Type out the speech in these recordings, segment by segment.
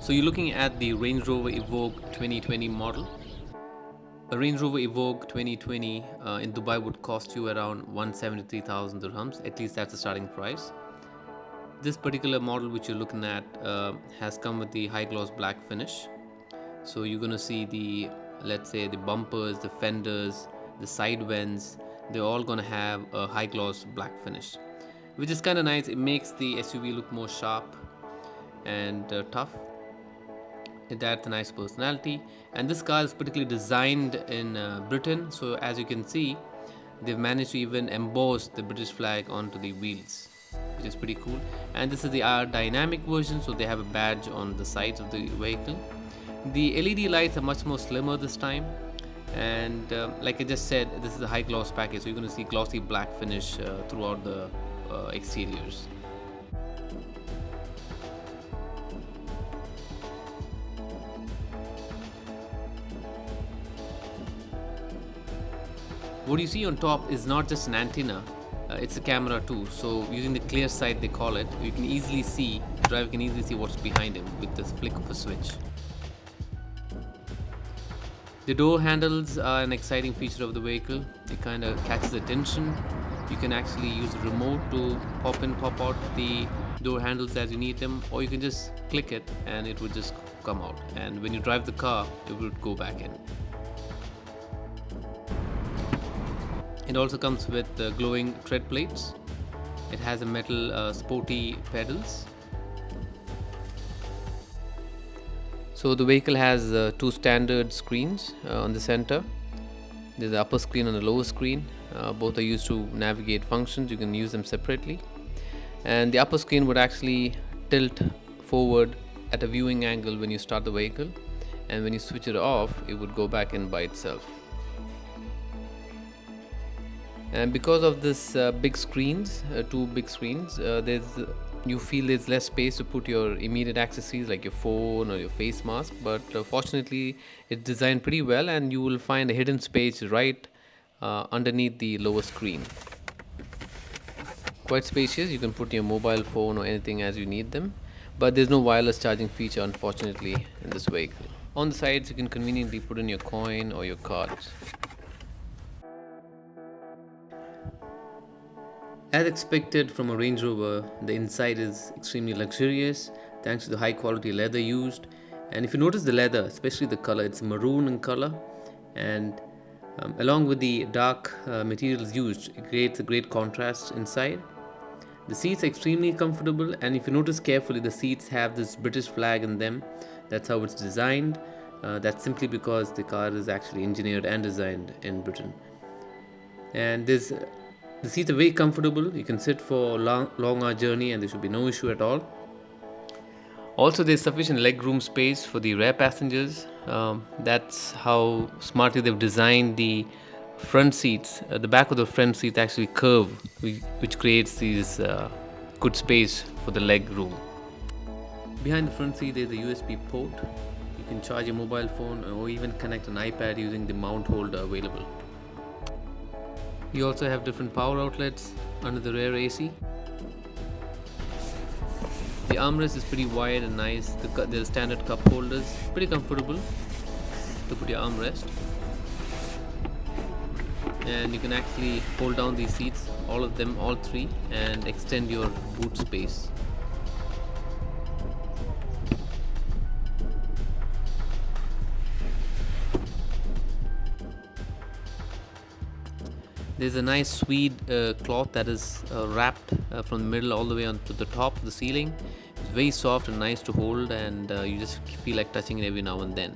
So you're looking at the Range Rover Evoque 2020 model. A Range Rover Evoque 2020 in Dubai would cost you around 173,000 dirhams. At least that's the starting price. This particular model which you're looking at has come with the high gloss black finish. So you're gonna see the, let's say, the bumpers, the fenders, the side vents, they're all gonna have a high gloss black finish, which is kind of nice. It makes the SUV look more sharp and tough. It adds a nice personality, and this car is particularly designed in Britain. So as you can see, they've managed to even emboss the British flag onto the wheels, which is pretty cool. And this is the dynamic version, so they have a badge on the sides of the vehicle. The LED lights are much more slimmer this time, and like I just said, this is a high gloss package, so you're going to see glossy black finish throughout the exteriors. What you see on top is not just an antenna, it's a camera too. So using the clear sight, they call it, you can easily see, the driver can easily see what's behind him with the flick of a switch. The door handles are an exciting feature of the vehicle. It kind of catches attention. You can actually use the remote to pop in, pop out the door handles as you need them, or you can just click it and it would just come out. And when you drive the car, it would go back in. It also comes with glowing tread plates. It has a metal sporty pedals. So the vehicle has two standard screens on the center. There's the upper screen and the lower screen. Both are used to navigate functions. You can use them separately. And the upper screen would actually tilt forward at a viewing angle when you start the vehicle, and when you switch it off, it would go back in by itself. And because of this big screens, two big screens, you feel there's less space to put your immediate accessories like your phone or your face mask, but fortunately it's designed pretty well, and you will find a hidden space right underneath the lower screen. Quite spacious. You can put your mobile phone or anything as you need them, but there's no wireless charging feature, unfortunately, in this vehicle. On the sides you can conveniently put in your coin or your cards. As expected from a Range Rover, the inside is extremely luxurious thanks to the high quality leather used. And if you notice the leather, especially the color, it's maroon in color, and along with the dark materials used, it creates a great contrast inside. The seats are extremely comfortable, and if you notice carefully, the seats have this British flag in them. That's how it's designed. That's simply because the car is actually engineered and designed in Britain. And the seats are very comfortable. You can sit for a long hour journey and there should be no issue at all. Also, there's sufficient legroom space for the rear passengers. That's how smartly they've designed the front seats. The back of the front seats actually curve, which creates these good space for the leg room. Behind the front seat, there's a USB port. You can charge your mobile phone or even connect an iPad using the mount holder available. You also have different power outlets under the rear AC. The armrest is pretty wide and nice. The standard cup holders, pretty comfortable to put your armrest. And you can actually fold down these seats, all of them, all three, and extend your boot space. There's a nice suede cloth that is wrapped from the middle all the way onto the top of the ceiling. It's very soft and nice to hold, and you just feel like touching it every now and then.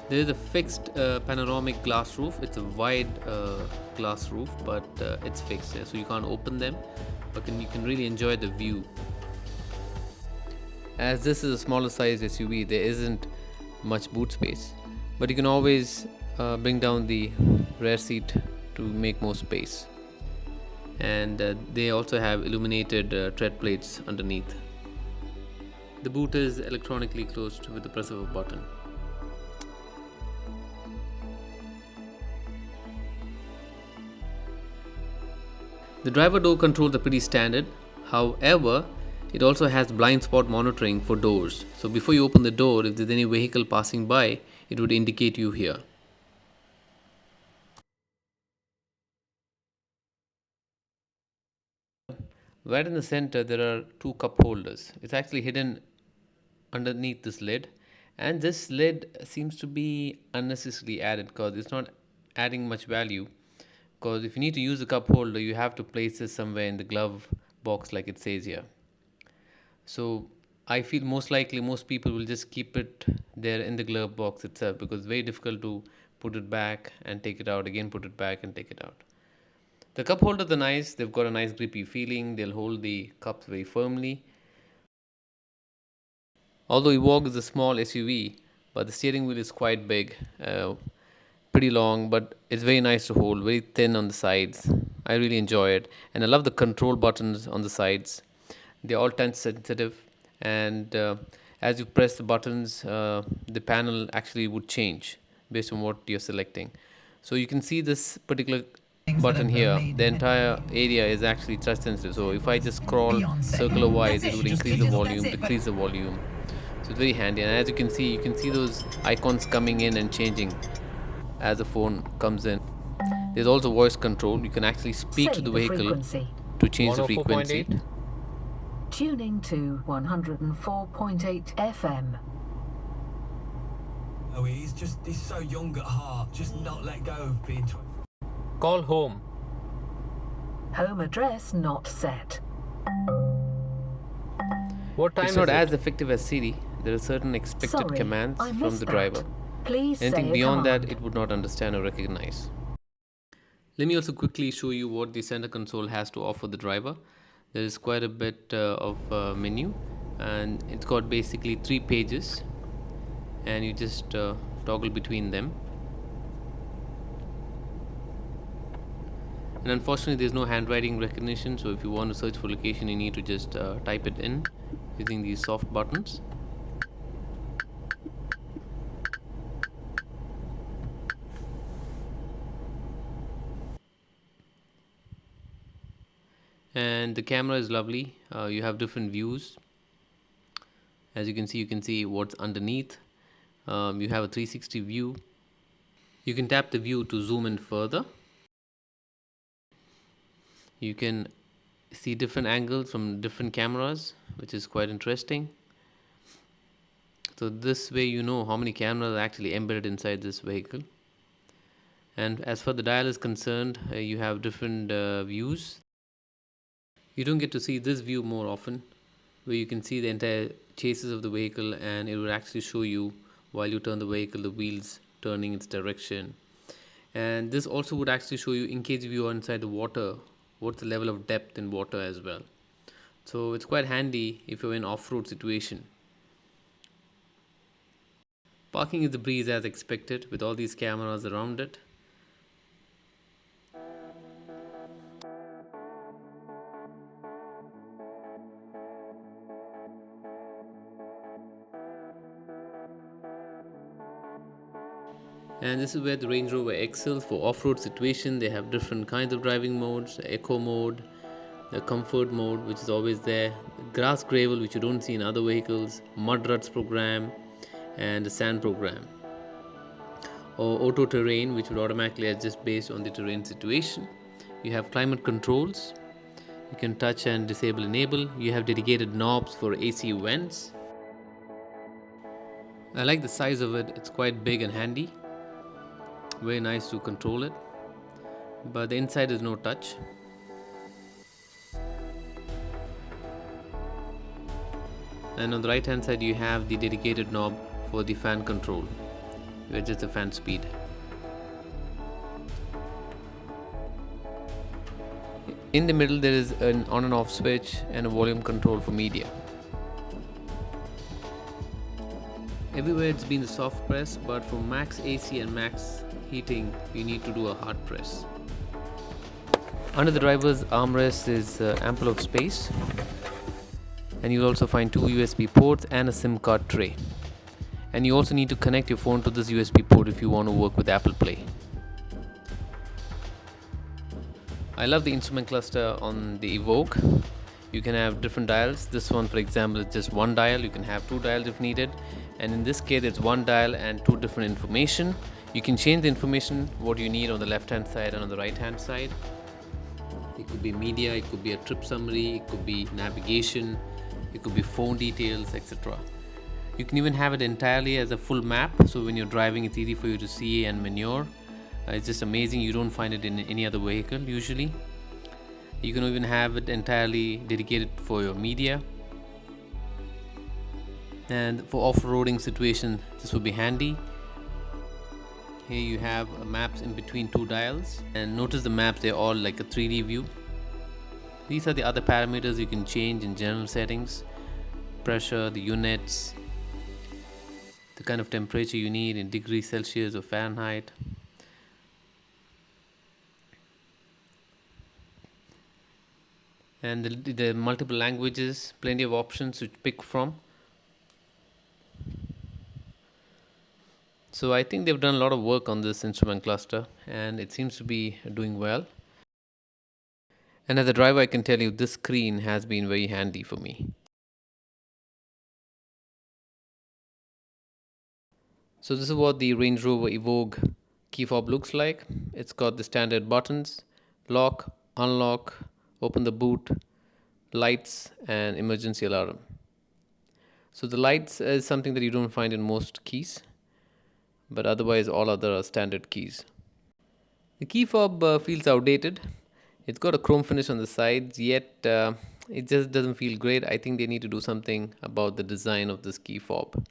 There is a fixed panoramic glass roof. It's a wide glass roof, but it's fixed, so you can't open them, but you can really enjoy the view. As this is a smaller size SUV, there isn't much boot space, but you can always bring down the rear seat to make more space. And they also have illuminated tread plates underneath. The boot is electronically closed with the press of a button. The driver door controls are pretty standard. However, It also has blind spot monitoring for doors. So before you open the door, if there's any vehicle passing by, it would indicate you here. Right in the center, there are two cup holders. It's actually hidden underneath this lid, and this lid seems to be unnecessarily added because it's not adding much value. Because if you need to use a cup holder, you have to place this somewhere in the glove box, like it says here. So I feel most likely most people will just keep it there in the glove box itself because it's very difficult to put it back and take it out again, put it back and take it out. The cup holders are nice, they've got a nice grippy feeling, they'll hold the cups very firmly. Although Evoque is a small SUV, but the steering wheel is quite big, pretty long, but it's very nice to hold, very thin on the sides. I really enjoy it, and I love the control buttons on the sides. They're all touch sensitive, and as you press the buttons, the panel actually would change based on what you're selecting. So you can see this particular button here, the entire area is actually touch sensitive. So if I just scroll circular wise, it would increase the volume, decrease the volume. So it's very handy, and as you can see those icons coming in and changing as the phone comes in. There's also voice control. You can actually speak to the vehicle to change the frequency. Tuning to 104.8 FM. Oh, he's so young at heart. Just not let go of being. Call home. Home address not set. What time it's not as effective as Siri. There are certain expected commands from the driver. Please anything beyond that, it would not understand or recognize. Let me also quickly show you what the center console has to offer the driver. There is quite a bit of menu, and it's got basically 3 pages, and you just toggle between them. And unfortunately, there's no handwriting recognition, so if you want to search for location, you need to just type it in using these soft buttons. And the camera is lovely. You have different views. As you can see what's underneath. You have a 360 view. You can tap the view to zoom in further. You can see different angles from different cameras, which is quite interesting. So this way you know how many cameras are actually embedded inside this vehicle. And as far the dial is concerned, you have different views. You don't get to see this view more often, where you can see the entire chassis of the vehicle, and it will actually show you while you turn the vehicle, the wheels turning its direction. And this also would actually show you, in case you are inside the water, what's the level of depth in water as well. So it's quite handy if you're in off-road situation. Parking is the breeze as expected with all these cameras around it. And this is where the Range Rover excels for off-road situation. They have different kinds of driving modes: the eco mode, the comfort mode, which is always there, the grass gravel, which you don't see in other vehicles, mud ruts program, and the sand program, or auto terrain, which would automatically adjust based on the terrain situation. You have climate controls. You can touch and disable, enable. You have dedicated knobs for AC vents. I like the size of it. It's quite big and handy. Very nice to control it. But the inside is no touch. And on the right hand side you have the dedicated knob for the fan control. You adjust the fan speed. In the middle there is an on and off switch and a volume control for media. Everywhere it's been a soft press, but for max AC and max heating you need to do a hard press. Under the driver's armrest is ample of space, and you'll also find 2 USB ports and a SIM card tray. And you also need to connect your phone to this USB port if you want to work with Apple Play. I love the instrument cluster on the Evoque. You can have different dials. This one, for example, is just one dial. You can have two dials if needed. And in this case, it's one dial and two different information. You can change the information what you need on the left hand side and on the right hand side. It could be media, it could be a trip summary, it could be navigation, it could be phone details, etc. You can even have it entirely as a full map, so when you're driving it's easy for you to see and maneuver. It's just amazing. You don't find it in any other vehicle usually. You can even have it entirely dedicated for your media, and for off-roading situation this would be handy. Here you have maps in between two dials, and notice the maps, they're all like a 3D view. These are the other parameters you can change in general settings: pressure, the units, the kind of temperature you need in degrees Celsius or Fahrenheit. And the multiple languages, plenty of options to pick from. So I think they've done a lot of work on this instrument cluster, and it seems to be doing well. And as a driver, I can tell you this screen has been very handy for me. So this is what the Range Rover Evoque key fob looks like. It's got the standard buttons: lock, unlock, open the boot, lights, and emergency alarm. So the lights is something that you don't find in most keys, but otherwise all other are standard keys. The key fob feels outdated. It's got a chrome finish on the sides, yet it just doesn't feel great. I think they need to do something about the design of this key fob,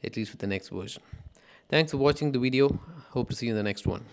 at least with the next version. Thanks for watching the video. Hope to see you in the next one.